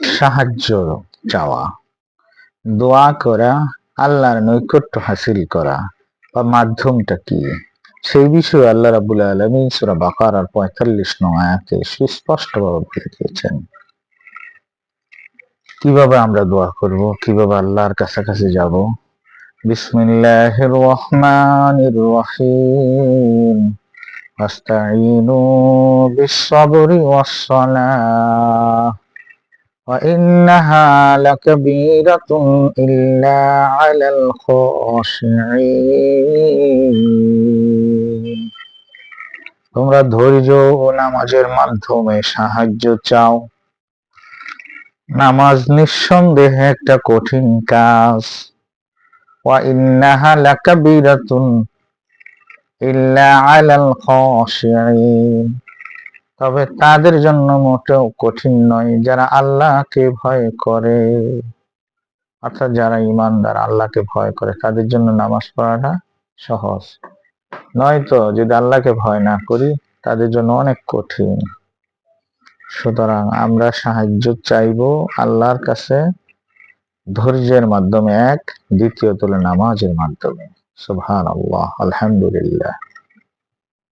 সাহায্য চাওয়া, দোয়া করা, আল্লাহর নৈকট্য হাসিল করা বা মাধ্যমটা কি, সেই বিষয়ে আল্লাহ রাব্বুল আলামিন সূরা বাকারার ৪৫ নং আয়াতে সুস্পষ্টভাবে বলে দিয়েছেন। কিভাবে আমরা দোয়া করব, কিভাবে আল্লাহর কাছাকাছি যাব। বিসমিল্লাহির রহমানির রহিম। আস্তাঈনু বিস-সাবরি ওয়াস-সালাহ ওয়া ইন্নাহা লাকাবীরাতুন ইল্লা আলাল খাশিঈন। তোমরা ধৈর্য ও নামাজের মাধ্যমে সাহায্য চাও। নামাজ নিঃসন্দেহে একটা কঠিন কাজ। ওয়া ইন্নাহা লাকাবীরাতুন ইল্লা আলাল খাশিঈন। তবে তাদের জন্য মোটেও কঠিন নয় যারা আল্লাহকে ভয় করে, অর্থাৎ যারা ঈমানদার, আল্লাহকে ভয় করে, তাদের জন্য নামাজ পড়াটা সহজ। নয়তো যদি আল্লাহকে ভয় না করি তাদের জন্য অনেক কঠিন। সুতরাং আমরা সাহায্য চাইবো আল্লাহর কাছে ধৈর্যের মাধ্যমে, এক, দ্বিতীয়ত হলো নামাজের মাধ্যমে। সুবহানাল্লাহ, আলহামদুলিল্লাহ।